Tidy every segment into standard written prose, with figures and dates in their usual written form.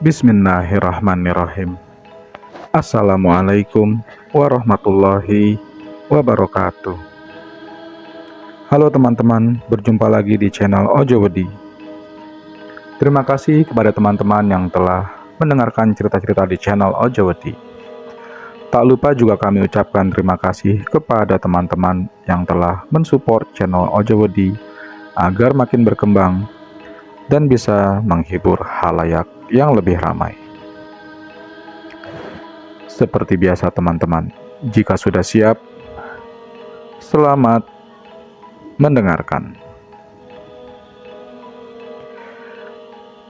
Bismillahirrahmanirrahim. Assalamualaikum warahmatullahi wabarakatuh. Halo teman-teman, berjumpa lagi di channel Ojo Wedi. Terima kasih kepada teman-teman yang telah mendengarkan cerita-cerita di channel Ojo Wedi. Tak lupa juga kami ucapkan terima kasih kepada teman-teman yang telah mensupport channel Ojo Wedi agar makin berkembang dan bisa menghibur khalayak yang lebih ramai. Seperti biasa teman-teman, jika sudah siap, selamat mendengarkan.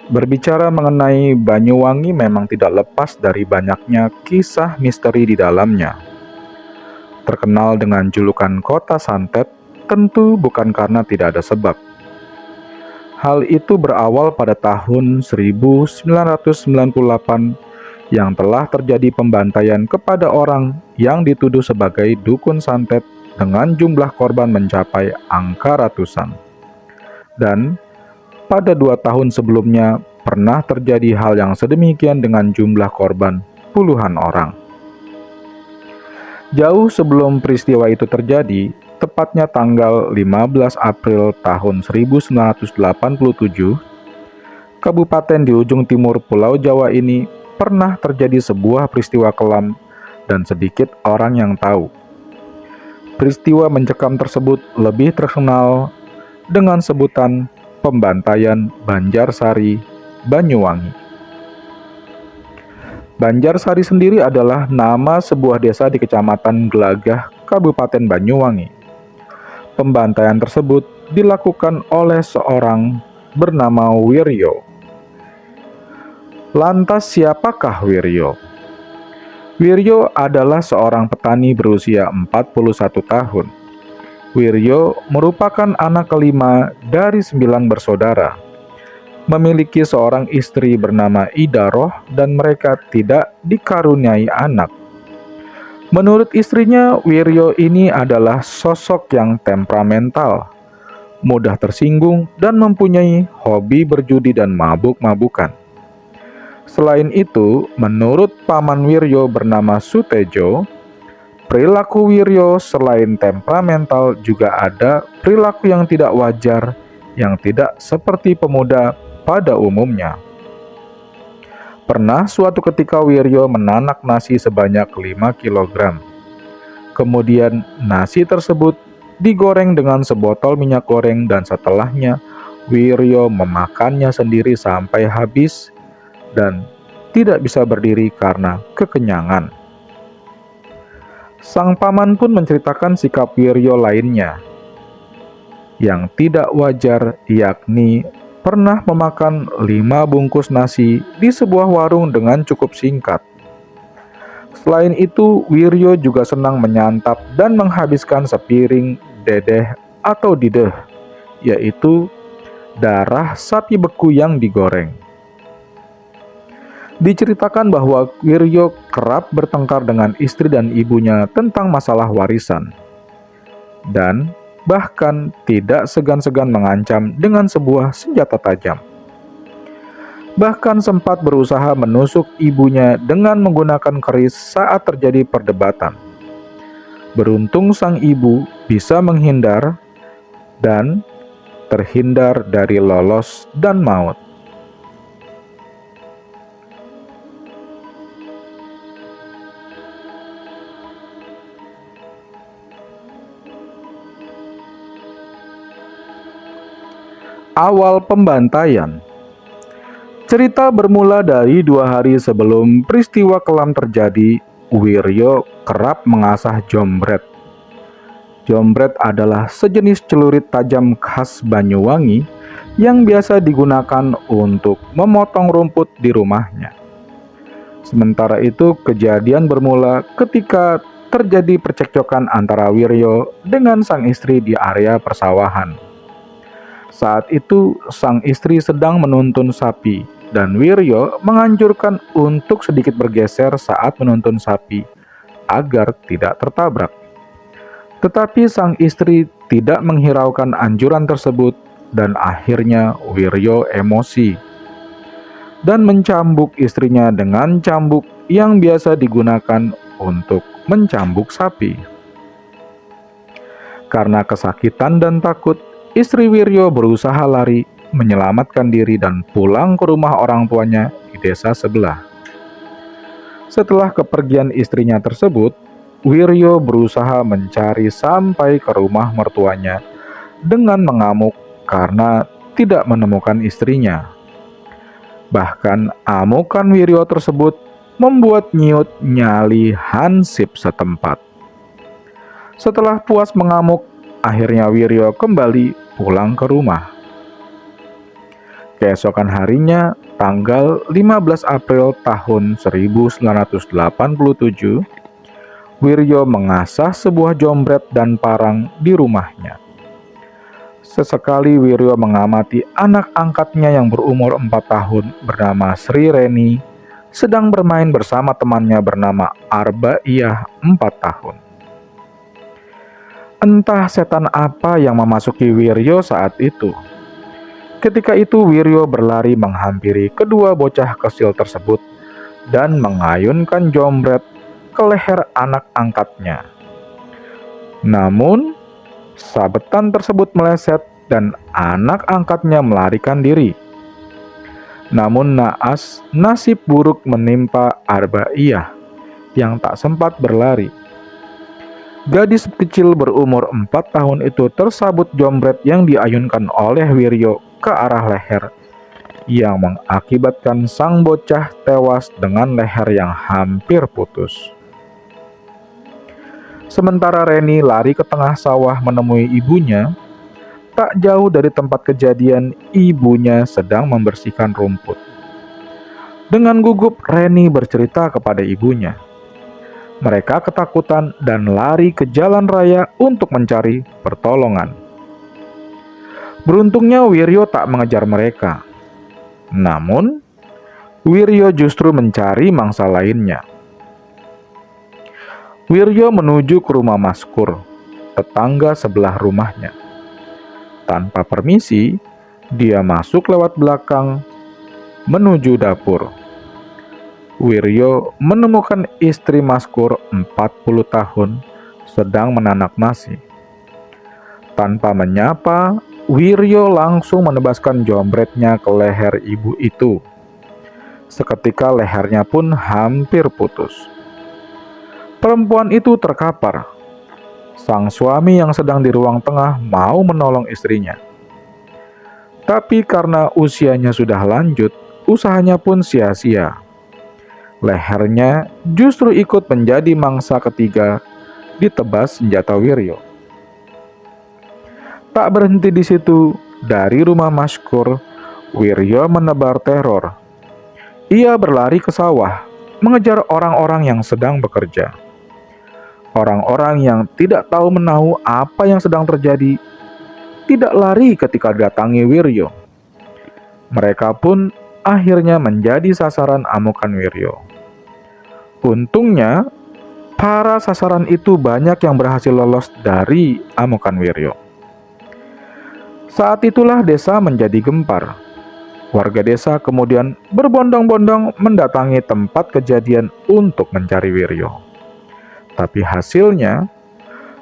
Berbicara mengenai Banyuwangi memang tidak lepas dari banyaknya kisah misteri di dalamnya. Terkenal dengan julukan Kota Santet, tentu bukan karena tidak ada sebab. Hal itu berawal pada tahun 1998 yang telah terjadi pembantaian kepada orang yang dituduh sebagai dukun santet dengan jumlah korban mencapai angka ratusan. Dan pada 2 tahun sebelumnya pernah terjadi hal yang sedemikian dengan jumlah korban puluhan orang. Jauh sebelum peristiwa itu terjadi, tepatnya tanggal 15 April tahun 1987, kabupaten di ujung timur Pulau Jawa ini pernah terjadi sebuah peristiwa kelam dan sedikit orang yang tahu. Peristiwa mencekam tersebut lebih terkenal dengan sebutan pembantaian Banjarsari, Banyuwangi. Banjarsari sendiri adalah nama sebuah desa di Kecamatan Gelagah, Kabupaten Banyuwangi. Pembantaian tersebut dilakukan oleh seorang bernama Wiryo. Lantas siapakah Wiryo? Wiryo adalah seorang petani berusia 41 tahun. Wiryo merupakan anak kelima dari 9 bersaudara. Memiliki seorang istri bernama Idaroh dan mereka tidak dikaruniai anak. Menurut istrinya, Wiryo ini adalah sosok yang temperamental, mudah tersinggung dan mempunyai hobi berjudi dan mabuk-mabukan. Selain itu, menurut paman Wiryo bernama Sutejo, perilaku Wiryo selain temperamental juga ada perilaku yang tidak wajar, yang tidak seperti pemuda pada umumnya. Pernah suatu ketika Wiryo menanak nasi sebanyak 5 kg. Kemudian nasi tersebut digoreng dengan sebotol minyak goreng dan setelahnya Wiryo memakannya sendiri sampai habis dan tidak bisa berdiri karena kekenyangan. Sang paman pun menceritakan sikap Wiryo lainnya yang tidak wajar, yakni pernah memakan 5 bungkus nasi di sebuah warung dengan cukup singkat. Selain itu, Wiryo juga senang menyantap dan menghabiskan sepiring dedeh atau dideh, yaitu darah sapi beku yang digoreng. Diceritakan bahwa Wiryo kerap bertengkar dengan istri dan ibunya tentang masalah warisan, dan bahkan tidak segan-segan mengancam dengan sebuah senjata tajam. Bahkan sempat berusaha menusuk ibunya dengan menggunakan keris saat terjadi perdebatan. Beruntung sang ibu bisa menghindar dan terhindar dari lolos dan maut. Awal pembantaian. Cerita bermula dari 2 hari sebelum peristiwa kelam terjadi. Wiryo kerap mengasah jombret. Jombret adalah sejenis celurit tajam khas Banyuwangi yang biasa digunakan untuk memotong rumput di rumahnya. Sementara itu, kejadian bermula ketika terjadi percekcokan antara Wiryo dengan sang istri di area persawahan. Saat itu, sang istri sedang menuntun sapi, dan Wiryo menganjurkan untuk sedikit bergeser saat menuntun sapi, agar tidak tertabrak. Tetapi sang istri tidak menghiraukan anjuran tersebut, dan akhirnya Wiryo emosi. dan mencambuk istrinya dengan cambuk yang biasa digunakan untuk mencambuk sapi. Karena kesakitan dan takut, istri Wiryo berusaha lari, menyelamatkan diri dan pulang ke rumah orang tuanya di desa sebelah. Setelah kepergian istrinya tersebut, Wiryo berusaha mencari sampai ke rumah mertuanya dengan mengamuk karena tidak menemukan istrinya. Bahkan amukan Wiryo tersebut membuat Nyiut nyali hansip setempat. Setelah puas mengamuk, akhirnya Wiryo kembali pulang ke rumah. Keesokan harinya, tanggal 15 April tahun 1987, Wiryo mengasah sebuah jombret dan parang di rumahnya. Sesekali Wiryo mengamati anak angkatnya yang berumur 4 tahun bernama Sri Reni sedang bermain bersama temannya bernama Arbaiyah 4 tahun. Entah setan apa yang memasuki Wiryo saat itu. Ketika itu Wiryo berlari menghampiri kedua bocah kecil tersebut dan mengayunkan jombret ke leher anak angkatnya. Namun, sabetan tersebut meleset dan anak angkatnya melarikan diri. Namun naas, nasib buruk menimpa Arbaiyah yang tak sempat berlari. Gadis kecil berumur 4 tahun itu tersabut jombret yang diayunkan oleh Wiryo ke arah leher, yang mengakibatkan sang bocah tewas dengan leher yang hampir putus. Sementara Reni lari ke tengah sawah menemui ibunya. Tak jauh dari tempat kejadian, ibunya sedang membersihkan rumput. Dengan gugup, Reni bercerita kepada ibunya. Mereka ketakutan dan lari ke jalan raya untuk mencari pertolongan. Beruntungnya Wiryo tak mengejar mereka. Namun, Wiryo justru mencari mangsa lainnya. Wiryo menuju ke rumah Maskur, tetangga sebelah rumahnya. Tanpa permisi, dia masuk lewat belakang menuju dapur. Wiryo menemukan istri Maskur 40 tahun sedang menanak nasi. Tanpa menyapa, Wiryo langsung menebaskan jombretnya ke leher ibu itu. Seketika lehernya pun hampir putus. Perempuan itu terkapar. Sang suami yang sedang di ruang tengah mau menolong istrinya. Tapi karena usianya sudah lanjut, usahanya pun sia-sia. Lehernya justru ikut menjadi mangsa ketiga ditebas senjata Wiryo. Tak berhenti di situ, dari rumah Maskur, Wiryo menebar teror. Ia berlari ke sawah, mengejar orang-orang yang sedang bekerja. Orang-orang yang tidak tahu menahu apa yang sedang terjadi, tidak lari ketika datangi Wiryo. Mereka pun akhirnya menjadi sasaran amukan Wiryo. Untungnya, para sasaran itu banyak yang berhasil lolos dari amukan Wiryo. Saat itulah desa menjadi gempar. Warga desa kemudian berbondong-bondong mendatangi tempat kejadian untuk mencari Wiryo. Tapi hasilnya,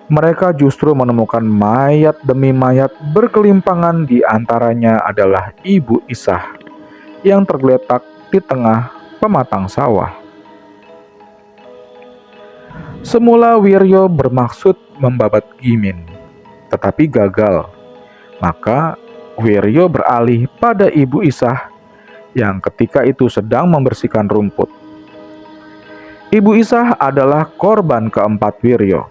mereka justru menemukan mayat demi mayat berkelimpangan, di antaranya adalah Ibu Isah yang tergeletak di tengah pematang sawah. Semula Wiryo bermaksud membabat Gimin, tetapi gagal. Maka Wiryo beralih pada Ibu Isah yang ketika itu sedang membersihkan rumput. Ibu Isah adalah korban keempat Wiryo.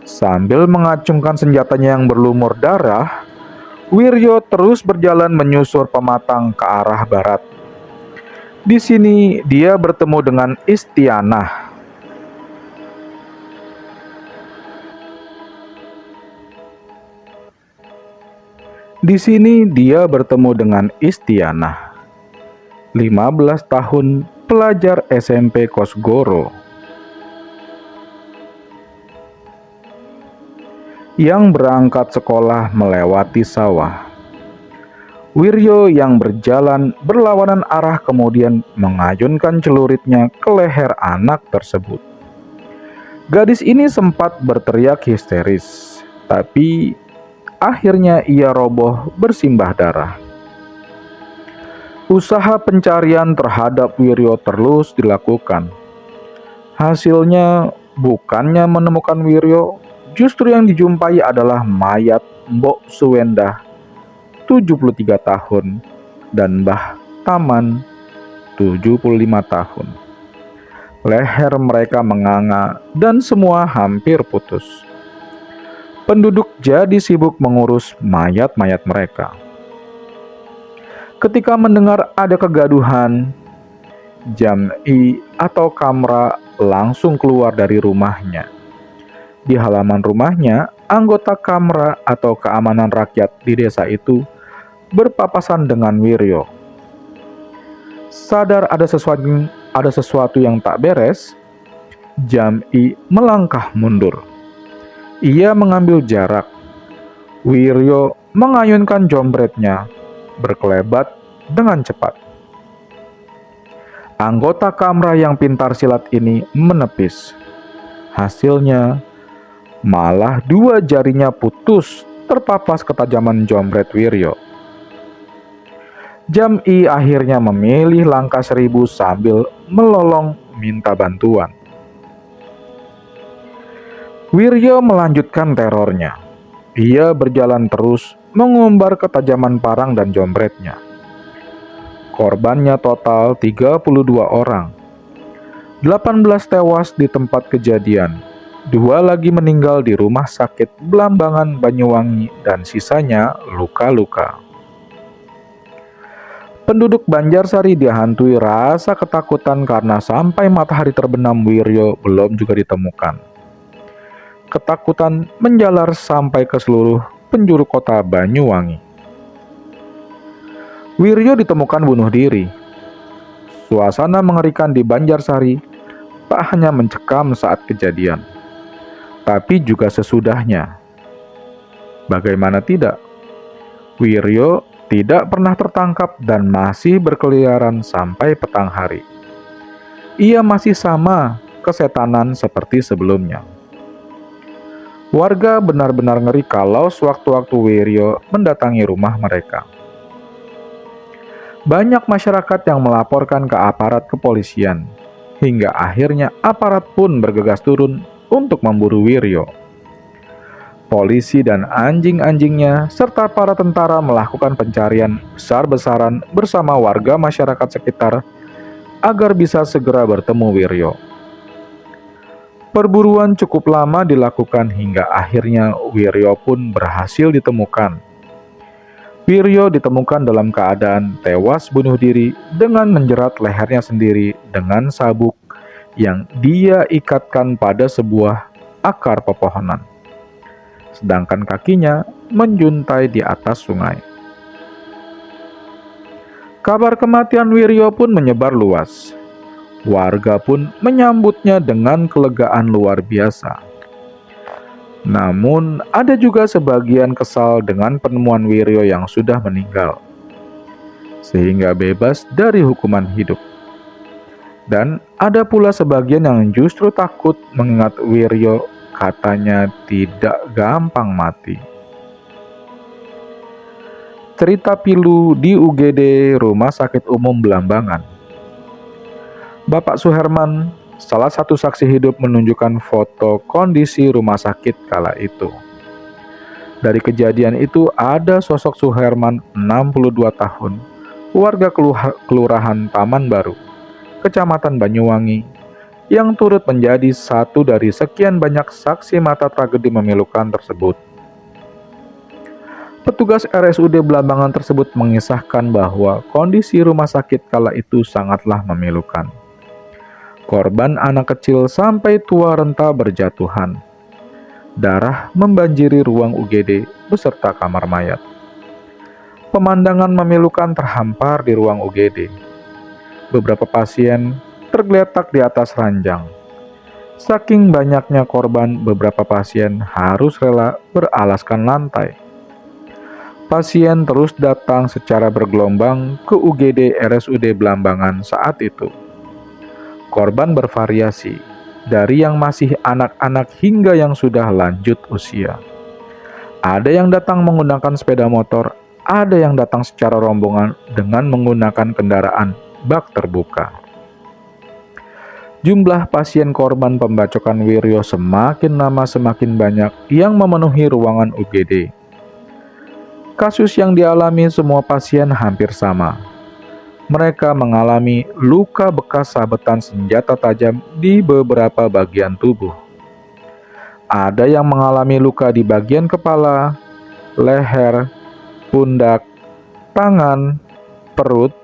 Sambil mengacungkan senjatanya yang berlumur darah, Wiryo terus berjalan menyusur pematang ke arah barat. Di sini dia bertemu dengan Istianah. Di sini dia bertemu dengan Istianah, 15 tahun pelajar SMP Kosgoro, yang berangkat sekolah melewati sawah. Wiryo yang berjalan berlawanan arah kemudian mengayunkan celuritnya ke leher anak tersebut. Gadis ini sempat berteriak histeris, tapi akhirnya ia roboh bersimbah darah. Usaha pencarian terhadap Wiryo terus dilakukan. Hasilnya bukannya menemukan Wiryo, justru yang dijumpai adalah mayat Mbok Suwendah 73 tahun dan Mbah Taman 75 tahun. Leher mereka menganga dan semua hampir putus. Penduduk jadi sibuk mengurus mayat-mayat mereka. Ketika mendengar ada kegaduhan, Jam'i atau Kamra langsung keluar dari rumahnya. Di halaman rumahnya, anggota Kamra atau keamanan rakyat di desa itu berpapasan dengan Wiryo. Sadar ada sesuatu yang tak beres, Jam'i melangkah mundur. Ia mengambil jarak. Wiryo mengayunkan jombretnya, berkelebat dengan cepat. Anggota Kamra yang pintar silat ini menepis. Hasilnya, malah 2 jarinya putus terpapas ketajaman jombret Wiryo. Jam'i akhirnya memilih langkah 1000 sambil melolong minta bantuan. Wiryo melanjutkan terornya. Ia berjalan terus mengumbar ketajaman parang dan jombretnya. Korbannya total 32 orang. 18 tewas di tempat kejadian. 2 lagi meninggal di rumah sakit Blambangan Banyuwangi dan sisanya luka-luka. Penduduk Banjarsari dihantui rasa ketakutan karena sampai matahari terbenam Wiryo belum juga ditemukan. Ketakutan menjalar sampai ke seluruh penjuru kota Banyuwangi. Wiryo ditemukan bunuh diri. Suasana mengerikan di Banjarsari tak hanya mencekam saat kejadian, tapi juga sesudahnya. Bagaimana tidak? Wiryo tidak pernah tertangkap dan masih berkeliaran sampai petang hari. Ia masih sama kesetanan seperti sebelumnya. Warga benar-benar ngeri kalau sewaktu-waktu Wiryo mendatangi rumah mereka. Banyak masyarakat yang melaporkan ke aparat kepolisian, hingga akhirnya aparat pun bergegas turun untuk memburu Wiryo. Polisi dan anjing-anjingnya serta para tentara melakukan pencarian besar-besaran bersama warga masyarakat sekitar agar bisa segera bertemu Wiryo. Perburuan cukup lama dilakukan hingga akhirnya Wiryo pun berhasil ditemukan. Wiryo ditemukan dalam keadaan tewas bunuh diri dengan menjerat lehernya sendiri dengan sabuk yang dia ikatkan pada sebuah akar pepohonan. Sedangkan kakinya menjuntai di atas sungai. Kabar kematian Wiryo pun menyebar luas. Warga pun menyambutnya dengan kelegaan luar biasa. Namun, ada juga sebagian kesal dengan penemuan Wiryo yang sudah meninggal, sehingga bebas dari hukuman hidup. Dan ada pula sebagian yang justru takut mengingat Wiryo katanya tidak gampang mati. Cerita pilu di UGD Rumah Sakit Umum Blambangan. Bapak Suherman, salah satu saksi hidup, menunjukkan foto kondisi rumah sakit kala itu. Dari kejadian itu ada sosok Suherman 62 tahun, warga Kelurahan Taman Baru, Kecamatan Banyuwangi, yang turut menjadi satu dari sekian banyak saksi mata tragedi memilukan tersebut. Petugas RSUD Blambangan tersebut mengisahkan bahwa kondisi rumah sakit kala itu sangatlah memilukan. Korban anak kecil sampai tua renta berjatuhan. Darah membanjiri ruang UGD beserta kamar mayat. Pemandangan memilukan terhampar di ruang UGD. Beberapa pasien tergeletak di atas ranjang. Saking banyaknya korban, beberapa pasien harus rela beralaskan lantai. Pasien terus datang secara bergelombang ke UGD RSUD Belambangan saat itu. Korban bervariasi, dari yang masih anak-anak hingga yang sudah lanjut usia. Ada yang datang menggunakan sepeda motor, ada yang datang secara rombongan dengan menggunakan kendaraan bak terbuka. Jumlah pasien korban pembacokan Wiryo semakin lama semakin banyak yang memenuhi ruangan UGD. Kasus yang dialami semua pasien hampir sama. Mereka mengalami luka bekas sabetan senjata tajam di beberapa bagian tubuh. Ada yang mengalami luka di bagian kepala, leher, pundak, tangan, perut,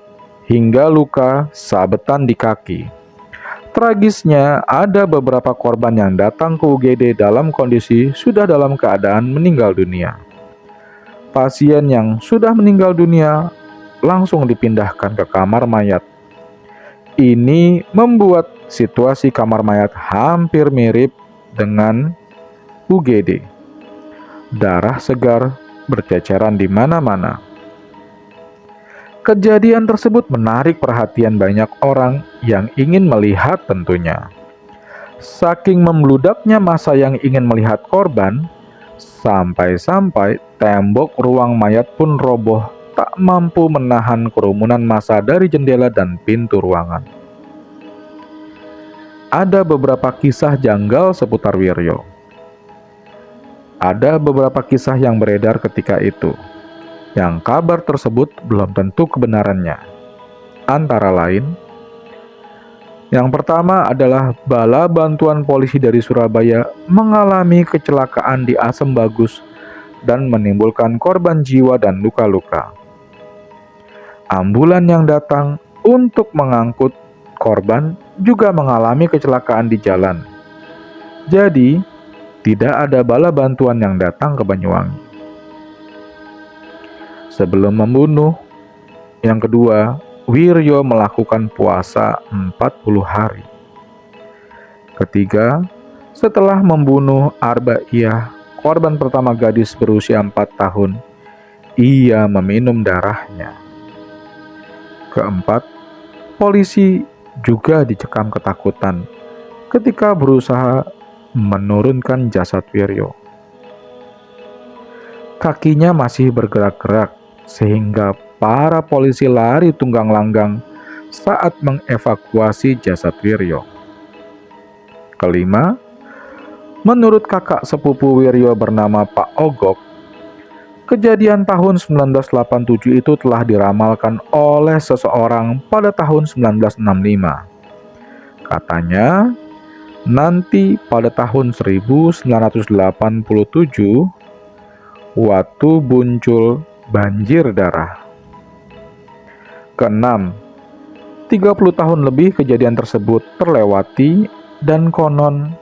hingga luka sabetan di kaki. Tragisnya, ada beberapa korban yang datang ke UGD dalam kondisi sudah dalam keadaan meninggal dunia. Pasien yang sudah meninggal dunia langsung dipindahkan ke kamar mayat. Ini membuat situasi kamar mayat hampir mirip dengan UGD. Darah segar berceceran di mana-mana. Kejadian tersebut menarik perhatian banyak orang yang ingin melihat tentunya. Saking membludaknya massa yang ingin melihat korban, sampai-sampai tembok ruang mayat pun roboh tak mampu menahan kerumunan massa dari jendela dan pintu ruangan. Ada beberapa kisah janggal seputar Wiryo. Ada beberapa kisah yang beredar ketika itu, yang kabar tersebut belum tentu kebenarannya. Antara lain, yang pertama adalah bala bantuan polisi dari Surabaya mengalami kecelakaan di Asem Bagus dan menimbulkan korban jiwa dan luka-luka. Ambulan yang datang untuk mengangkut korban juga mengalami kecelakaan di jalan. Jadi, tidak ada bala bantuan yang datang ke Banyuwangi. Sebelum membunuh, yang kedua, Wiryo melakukan puasa 40 hari. Ketiga, setelah membunuh Arbaiyah, korban pertama gadis berusia 4 tahun, ia meminum darahnya. Keempat, polisi juga dicekam ketakutan ketika berusaha menurunkan jasad Wiryo. Kakinya masih bergerak-gerak sehingga para polisi lari tunggang langgang saat mengevakuasi jasad Wiryo. Kelima, menurut kakak sepupu Wiryo bernama Pak Ogok, kejadian tahun 1987 itu telah diramalkan oleh seseorang pada tahun 1965. Katanya, nanti pada tahun 1987, waktu muncul banjir darah. Keenam, 30 tahun lebih kejadian tersebut terlewati dan konon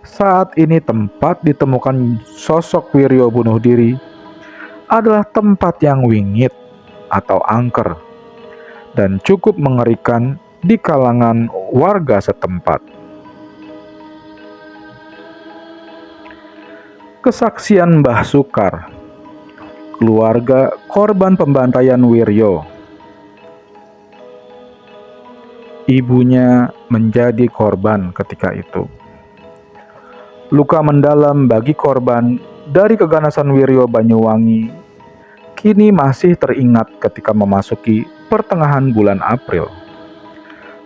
saat ini tempat ditemukan sosok Wiryo bunuh diri adalah tempat yang wingit atau angker dan cukup mengerikan di kalangan warga setempat. Kesaksian Mbah Sukar, keluarga korban pembantaian Wiryo. Ibunya menjadi korban ketika itu. Luka mendalam bagi korban dari keganasan Wiryo Banyuwangi kini masih teringat ketika memasuki pertengahan bulan April.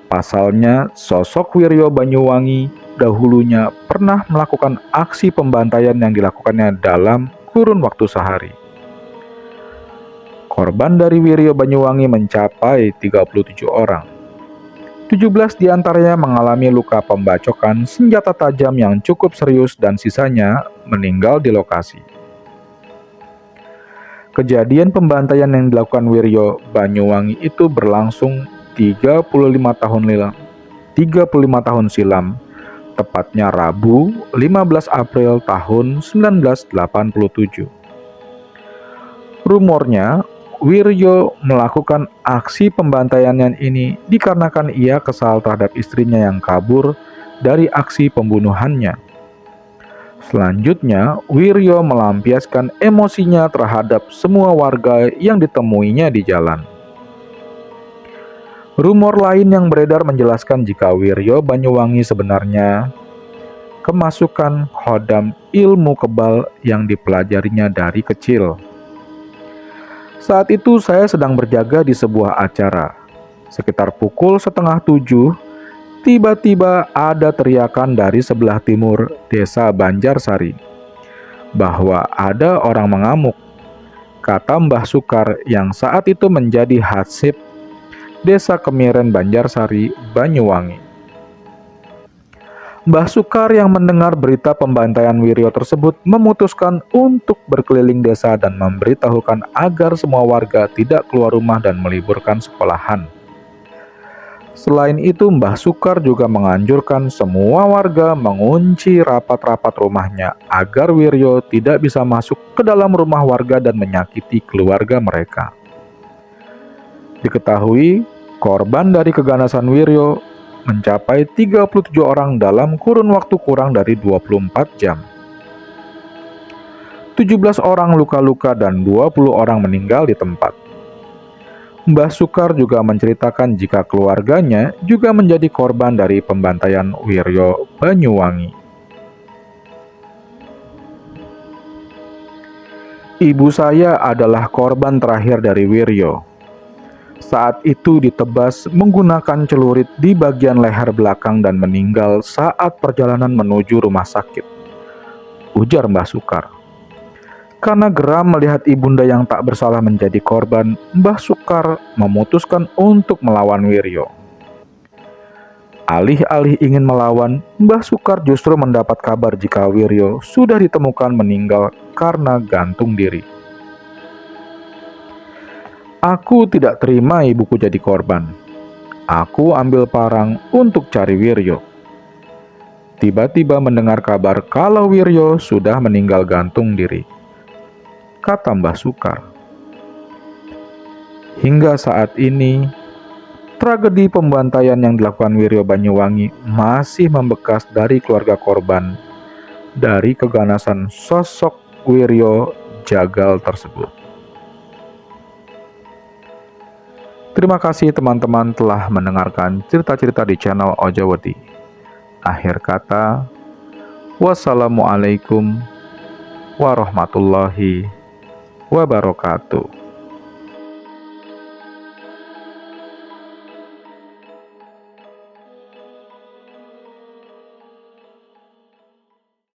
Pasalnya, sosok Wiryo Banyuwangi dahulunya pernah melakukan aksi pembantaian yang dilakukannya dalam kurun waktu sehari. Korban dari Wiryo Banyuwangi mencapai 37 orang. 17 diantaranya mengalami luka pembacokan senjata tajam yang cukup serius dan sisanya meninggal di lokasi. Kejadian pembantaian yang dilakukan Wiryo Banyuwangi itu berlangsung 35 tahun silam, tepatnya Rabu 15 April tahun 1987. Rumornya, Wiryo melakukan aksi pembantaian ini dikarenakan ia kesal terhadap istrinya yang kabur dari aksi pembunuhannya. Selanjutnya, Wiryo melampiaskan emosinya terhadap semua warga yang ditemuinya di jalan. Rumor lain yang beredar menjelaskan jika Wiryo Banyuwangi sebenarnya kemasukan khodam ilmu kebal yang dipelajarinya dari kecil. Saat itu saya sedang berjaga di sebuah acara. Sekitar pukul 6:30, tiba-tiba ada teriakan dari sebelah timur desa Banjarsari bahwa ada orang mengamuk, kata Mbah Sukar yang saat itu menjadi hatsip Desa Kemiren Banjarsari, Banyuwangi. Mbah Sukar yang mendengar berita pembantaian Wiryo tersebut memutuskan untuk berkeliling desa dan memberitahukan agar semua warga tidak keluar rumah dan meliburkan sekolahan. Selain itu, Mbah Sukar juga menganjurkan semua warga mengunci rapat-rapat rumahnya agar Wiryo tidak bisa masuk ke dalam rumah warga dan menyakiti keluarga mereka. Diketahui, korban dari keganasan Wiryo mencapai 37 orang dalam kurun waktu kurang dari 24 jam. 17 orang luka-luka dan 20 orang meninggal di tempat. Mbah Sukar juga menceritakan jika keluarganya juga menjadi korban dari pembantaian Wiryo Banyuwangi. Ibu saya adalah korban terakhir dari Wiryo. Saat itu ditebas menggunakan celurit di bagian leher belakang dan meninggal saat perjalanan menuju rumah sakit, ujar Mbah Sukar. Karena geram melihat ibunda yang tak bersalah menjadi korban, Mbah Sukar memutuskan untuk melawan Wiryo. Alih-alih ingin melawan, Mbah Sukar justru mendapat kabar jika Wiryo sudah ditemukan meninggal karena gantung diri. Aku tidak terima ibuku jadi korban. Aku ambil parang untuk cari Wiryo. Tiba-tiba mendengar kabar kalau Wiryo sudah meninggal gantung diri, kata Mbah Sukar. Hingga saat ini, tragedi pembantaian yang dilakukan Wiryo Banyuwangi masih membekas dari keluarga korban dari keganasan sosok Wiryo Jagal tersebut. Terima kasih teman-teman telah mendengarkan cerita-cerita di channel Ojawadi. Akhir kata, wassalamualaikum warahmatullahi wabarakatuh.